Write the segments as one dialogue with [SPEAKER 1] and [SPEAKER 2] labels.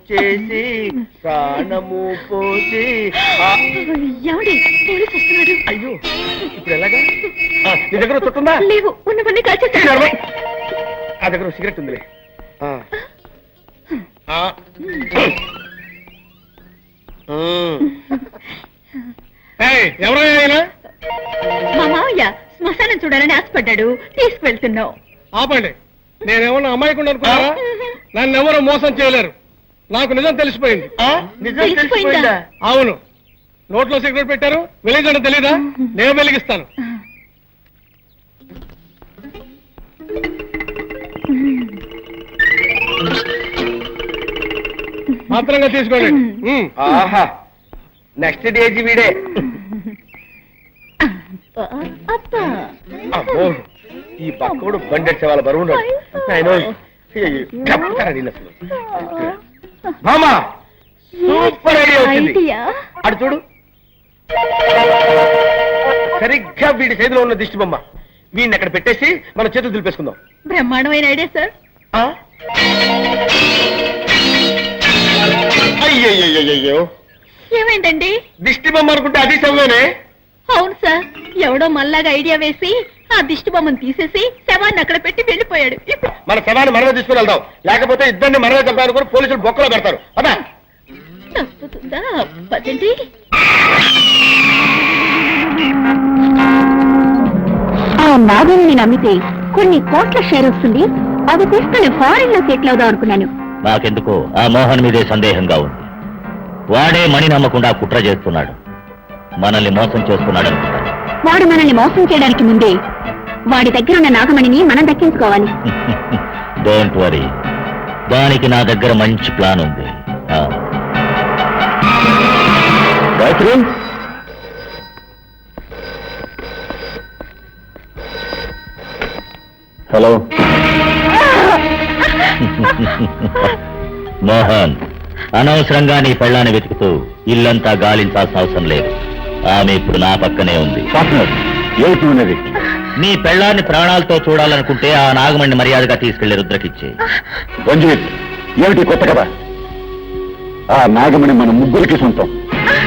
[SPEAKER 1] చేసి ప్రాణము పోసి అయ్యో ఇప్పుడు ఎలాగా నీ దగ్గర చుట్టుందా
[SPEAKER 2] లేవు ఉన్నవన్నీ కాల్చేస్తా
[SPEAKER 1] ఆ దగ్గర సిగరెట్ ఉందిలే ఎవరైనా
[SPEAKER 2] మా మావయ్య శ్మశానం చూడాలని ఆశపడ్డాడు తీసుకువెళ్తున్నావు
[SPEAKER 1] ఆపండి నేనేమన్నా అమ్మాయికుండా అనుకున్నారా నన్ను ఎవరు మోసం చేయలేరు నాకు నిజం తెలిసిపోయింది
[SPEAKER 2] తెలిసిపోయిందా?
[SPEAKER 1] అవును నోట్లో సిగరెట్ పెట్టారు వెలిగించడం తెలీదా నేను వెలిగిస్తాను మాత్రంగా తీసుకోండి ఆహా నెక్స్ట్ డేజీ వీడే అమ్మో ఈ పక్కోడు బండెట్టే వాళ్ళ బరువున్నాడు మామా సూపర్ ఐడియా వచ్చింది అటు చూడు సరిగ్గా వీడి చేతిలో ఉన్న దిష్టి బొమ్మ వీడిని అక్కడ పెట్టేసి మన చేతులు దులిపేసుకుందాం
[SPEAKER 2] బ్రహ్మాండమైన ఐడియా సార్
[SPEAKER 1] అయ్యయ్యో
[SPEAKER 2] ఏమైందండి
[SPEAKER 1] దిష్టి బొమ్మ అనుకుంటే అది సవ్వేనే
[SPEAKER 2] అవును సార్ ఎవడో మళ్ళాగా ఐడియా వేసి ఆ దిష్టి బొమ్మను తీసేసి శవాన్ని అక్కడ పెట్టి వెళ్ళిపోయాడు
[SPEAKER 1] మన శవాన్ని మనమే తీసుకుని వెళ్దాం లేకపోతే ఇద్దరిని మనమే చంపాలని కూడా పోలీసులు బొక్కలో పెడతారు అదా
[SPEAKER 2] తప్పుతుందా పదండి ఆ నాగల్ని నమ్మితే కొన్ని కోట్ల షేర్ వస్తుంది అది తీసుకుని ఫారిన్ లో సెటిల్ అవుదాం అనుకున్నాను
[SPEAKER 3] నాకెందుకో ఆ మోహన్ మీదే సందేహంగా ఉంది వాడే మణి నమ్మకుండా కుట్ర చేస్తున్నాడు మనల్ని మోసం చేస్తున్నాడు అనుకుంటాను
[SPEAKER 2] వాడు మనల్ని మోసం చేయడానికి ముందే వాడి దగ్గర ఉన్న నాగమణిని మనం దక్కించుకోవాలి
[SPEAKER 3] డోంట్ వరీ దానికి నా దగ్గర మంచి ప్లాన్ ఉంది హలో మోహన్ అనవసరంగా నీ పెళ్ళాన్ని వెతుకుతూ ఇల్లంతా గాలించాల్సిన అవసరం లేదు ఆమె ఇప్పుడు నా పక్కనే ఉంది
[SPEAKER 1] ఏమిటి
[SPEAKER 3] నీ పెళ్ళాన్ని ప్రాణాలతో చూడాలనుకుంటే ఆ నాగమణ్ణి మర్యాదగా తీసుకెళ్లి రుద్రకిచ్చే
[SPEAKER 1] ఏమిటి కొత్త కదా ఆ నాగమణి మన ముగ్గురికి సొంతం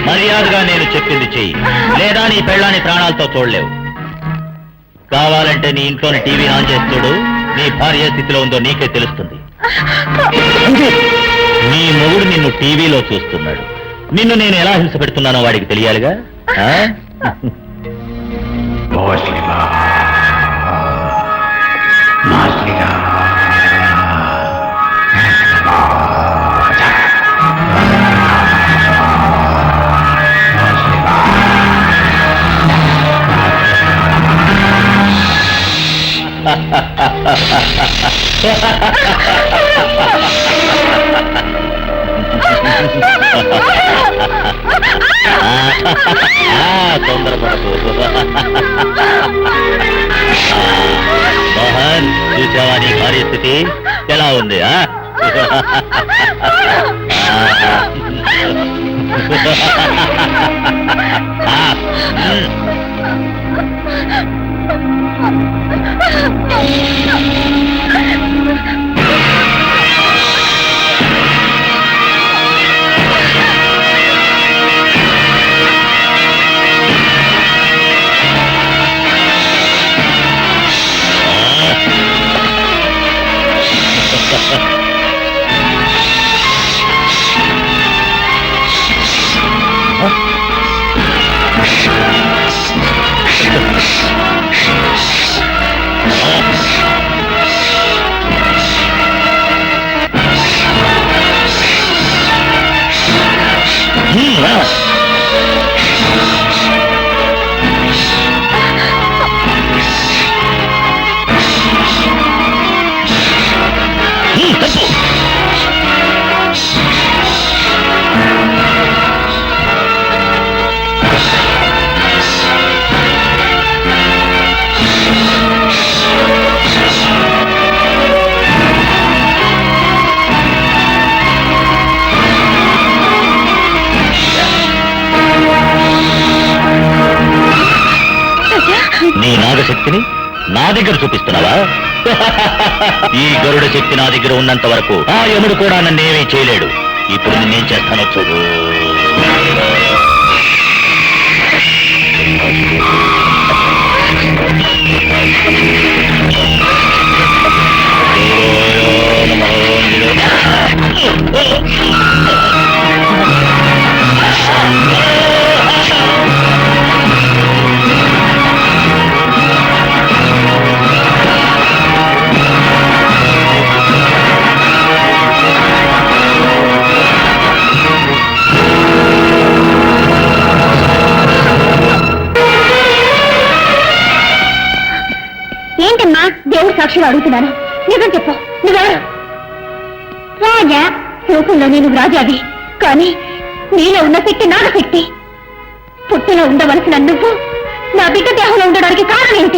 [SPEAKER 3] మర్యాదగా నేను చెప్పింది చెయ్యి లేదా నీ పెళ్ళాన్ని ప్రాణాలతో చూడలేవు కావాలంటే నీ ఇంట్లోని టీవీ ఆన్ చేసి చూడు నీ భార్య స్థితిలో ఉందో నీకే తెలుస్తుంది నీ మొగుడు నిన్ను టీవీలో చూస్తున్నాడు నిన్ను నేను ఎలా హింస పెడుతున్నానో వాడికి తెలియాలిగా తొందరపడకు మోహన్ చూసావా నీ భార్య స్థితి ఎలా ఉంది నీ నాగశక్తిని నా దగ్గర చూపిస్తున్నావా? ఈ గరుడ శక్తి నా దగ్గర ఉన్నంత వరకు ఆ యముడు కూడా నన్నేమీ చేయలేడు. ఇప్పుడు నేనేం చేస్తానో చూడు.
[SPEAKER 2] ఏంటమ్మా దేవుడు సాక్షిగా అడుగుతున్నాను, నిజం చెప్పు, నువ్వెవరు? రాజా, లోకంలో నేను రాజావి, కానీ నీలో ఉన్న శక్తి నాగశక్తి. పుట్టులో ఉండవలసిన నువ్వు నా బిడ్డ దేహంలో ఉండడానికి కారణం ఏంటి?